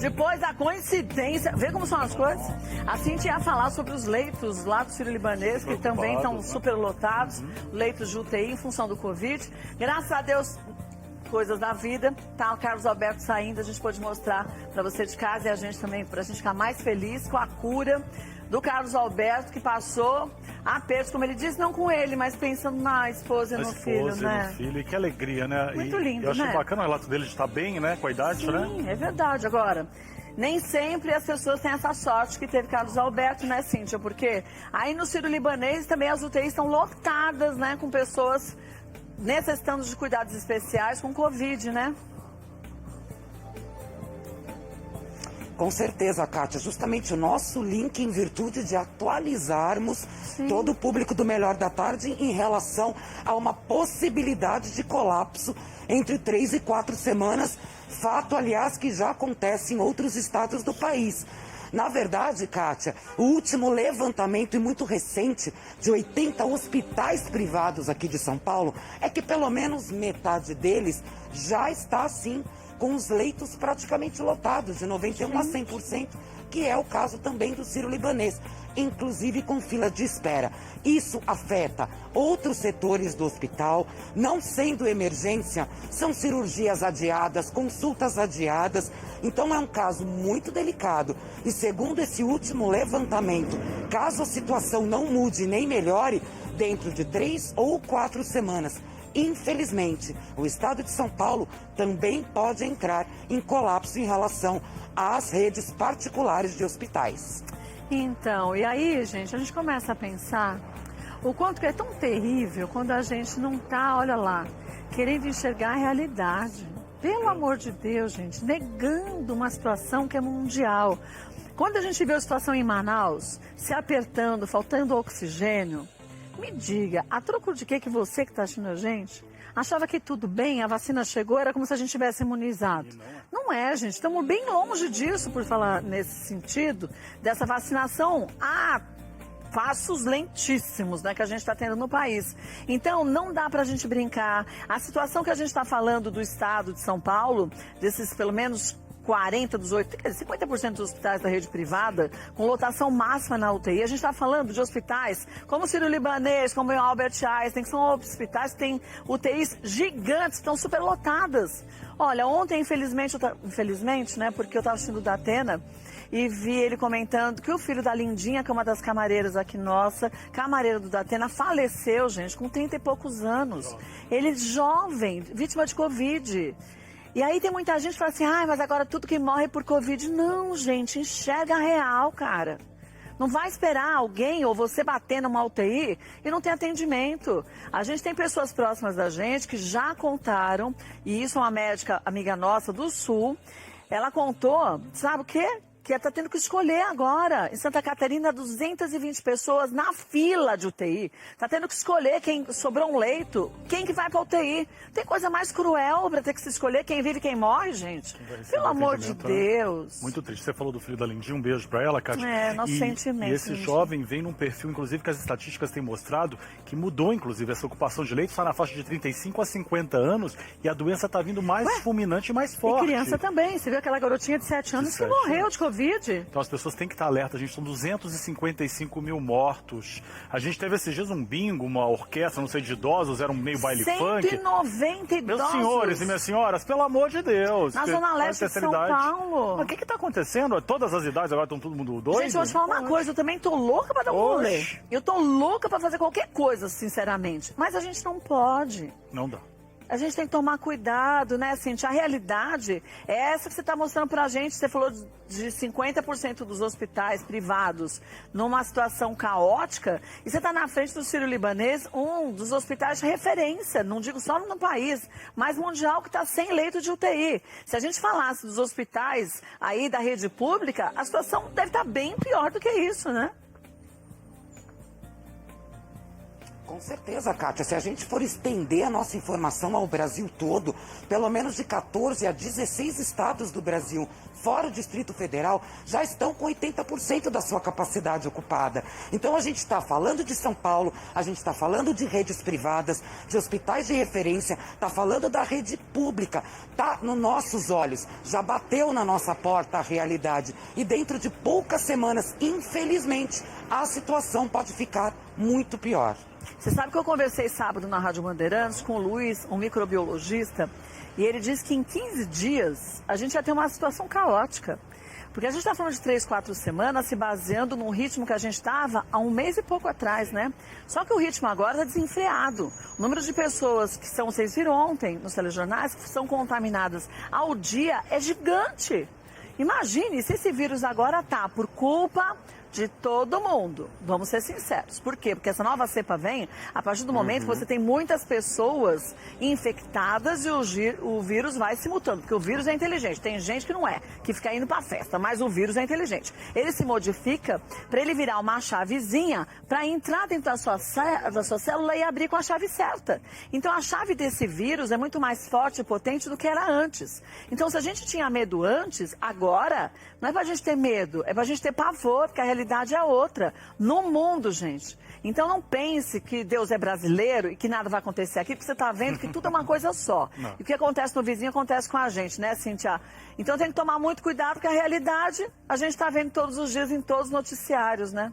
Depois a coincidência, vê como são as coisas? A Cintia ia falar sobre os leitos lá do Sírio-Libanês, que também estão superlotados, leitos de UTI em função do Covid. Graças a Deus, coisas da vida, tá o Carlos Alberto saindo, a gente pôde mostrar para você de casa e a gente também, para a gente ficar mais feliz com a cura do Carlos Alberto, que passou apertos, como ele disse, não com ele, mas pensando na esposa e no filho, né? No filho, e que alegria, né? Muito lindo, eu achei né? bacana o relato dele de estar bem, né? Com a idade, né? Sim, é verdade. Agora, nem sempre as pessoas têm essa sorte que teve Carlos Alberto, né, Cíntia? Porque aí no Sírio-Libanês também as UTIs estão lotadas, né, com pessoas necessitando de cuidados especiais com Covid, né? Com certeza, Kátia. Justamente o nosso link em virtude de atualizarmos todo o público do Melhor da Tarde em relação a uma possibilidade de colapso entre 3 e 4 semanas. Fato, aliás, que já acontece em outros estados do país. Na verdade, Kátia, o último levantamento e muito recente de 80 hospitais privados aqui de São Paulo é que pelo menos metade deles já está, assim, com os leitos praticamente lotados, de 91% a 100%, que é o caso também do Sírio-Libanês, inclusive com fila de espera. Isso afeta outros setores do hospital, não sendo emergência, são cirurgias adiadas, consultas adiadas, então é um caso muito delicado. E segundo esse último levantamento, caso a situação não mude nem melhore, dentro de 3 ou 4 semanas, infelizmente, o estado de São Paulo também pode entrar em colapso em relação às redes particulares de hospitais. Então, e aí, gente, a gente começa a pensar o quanto que é tão terrível quando a gente não tá, olha lá, querendo enxergar a realidade. Pelo amor de Deus, gente, negando uma situação que é mundial. Quando a gente vê a situação em Manaus, se apertando, faltando oxigênio, me diga, a troco de que você que está assistindo a gente achava que tudo bem, a vacina chegou, era como se a gente tivesse imunizado. Não é, gente, estamos bem longe disso, por falar nesse sentido, dessa vacinação a passos lentíssimos, né, que a gente está tendo no país. Então, não dá para a gente brincar. A situação que a gente está falando do estado de São Paulo, desses pelo menos 40 dos 50% dos hospitais da rede privada, com lotação máxima na UTI. A gente está falando de hospitais como o Sírio-Libanês, como o Albert Einstein, que são hospitais que têm UTIs gigantes, estão superlotadas. Olha, ontem, infelizmente, né, porque eu estava assistindo o Datena e vi ele comentando que o filho da Lindinha, que é uma das camareiras aqui nossa, camareira do Datena, faleceu, gente, com 30 e poucos anos. Ele jovem, vítima de Covid. E aí tem muita gente que fala assim, mas agora tudo que morre é por Covid. Não, gente, enxerga a real, cara. Não vai esperar alguém ou você bater numa UTI e não ter atendimento. A gente tem pessoas próximas da gente que já contaram, e isso é uma médica amiga nossa do Sul, ela contou, sabe o quê? Que está tendo que escolher agora. Em Santa Catarina, 220 pessoas na fila de UTI. Está tendo que escolher quem sobrou um leito, quem que vai para UTI. Tem coisa mais cruel para ter que se escolher quem vive e quem morre, gente. Pelo amor de Deus. Né? Muito triste. Você falou do filho da Lindinha, um beijo para ela, Kátia. É, nosso sentimento. E esse jovem vem num perfil, inclusive, que as estatísticas têm mostrado, que mudou, inclusive, essa ocupação de leitos, está na faixa de 35 a 50 anos, e a doença está vindo mais fulminante e mais forte. E criança também. Você viu aquela garotinha de 7 anos que morreu de Covid? Então as pessoas têm que estar alertas, gente, são 255 mil mortos. A gente teve esses dias um bingo, uma orquestra, não sei, de idosos, era um meio baile funk. 190 idosos. Meus senhores e minhas senhoras, pelo amor de Deus. Na Zona Leste de São Paulo. Mas o que está acontecendo? Todas as idades agora estão todo mundo doido? Gente, eu vou te falar uma coisa, eu também tô louca para dar um rolê. Eu tô louca para fazer qualquer coisa, sinceramente. Mas a gente não pode. Não dá. A gente tem que tomar cuidado, né, Cintia? A realidade é essa que você está mostrando pra gente. Você falou de 50% dos hospitais privados numa situação caótica. E você está na frente do Sírio-Libanês, um dos hospitais de referência, não digo só no país, mas mundial, que está sem leito de UTI. Se a gente falasse dos hospitais aí da rede pública, a situação deve estar bem pior do que isso, né? Com certeza, Kátia. Se a gente for estender a nossa informação ao Brasil todo, pelo menos de 14 a 16 estados do Brasil, fora o Distrito Federal, já estão com 80% da sua capacidade ocupada. Então a gente está falando de São Paulo, a gente está falando de redes privadas, de hospitais de referência, está falando da rede pública, está nos nossos olhos, já bateu na nossa porta a realidade. E dentro de poucas semanas, infelizmente, a situação pode ficar muito pior. Você sabe que eu conversei sábado na Rádio Bandeirantes com o Luiz, um microbiologista, e ele disse que em 15 dias a gente ia ter uma situação caótica. Porque a gente está falando de 3, 4 semanas se baseando num ritmo que a gente estava há um mês e pouco atrás, né? Só que o ritmo agora está desenfreado. O número de pessoas que são, vocês viram ontem nos telejornais, que são contaminadas ao dia é gigante. Imagine se esse vírus agora tá por culpa de todo mundo. Vamos ser sinceros. Por quê? Porque essa nova cepa vem a partir do momento que você tem muitas pessoas infectadas e o vírus vai se mutando. Porque o vírus é inteligente. Tem gente que não é, que fica indo pra festa, mas o vírus é inteligente. Ele se modifica para ele virar uma chavezinha para entrar dentro da sua célula e abrir com a chave certa. Então a chave desse vírus é muito mais forte e potente do que era antes. Então se a gente tinha medo antes, agora não é pra gente ter medo, é pra gente ter pavor, porque a realidade é outra. No mundo, gente. Então não pense que Deus é brasileiro e que nada vai acontecer aqui, porque você está vendo que tudo é uma coisa só. Não. E o que acontece no vizinho acontece com a gente, né, Cíntia? Então tem que tomar muito cuidado, porque a realidade a gente está vendo todos os dias em todos os noticiários, né?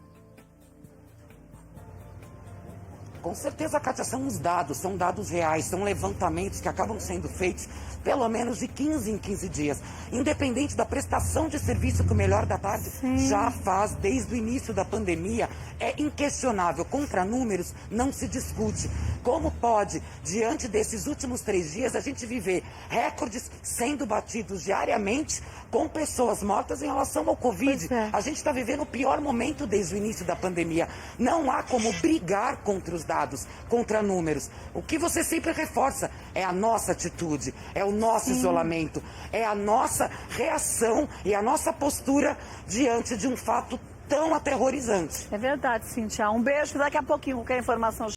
Com certeza, Kátia, são dados reais, são levantamentos que acabam sendo feitos pelo menos de 15 em 15 dias. Independente da prestação de serviço que o Melhor da Tarde já faz desde o início da pandemia, é inquestionável. Contra números não se discute. Como pode, diante desses últimos 3 dias, a gente viver recordes sendo batidos diariamente com pessoas mortas em relação ao Covid? A gente está vivendo o pior momento desde o início da pandemia. Não há como brigar contra os dados, contra números. O que você sempre reforça é a nossa atitude, é o nosso isolamento, é a nossa reação e a nossa postura diante de um fato tão aterrorizante. É verdade, Cíntia. Um beijo, daqui a pouquinho, qualquer informação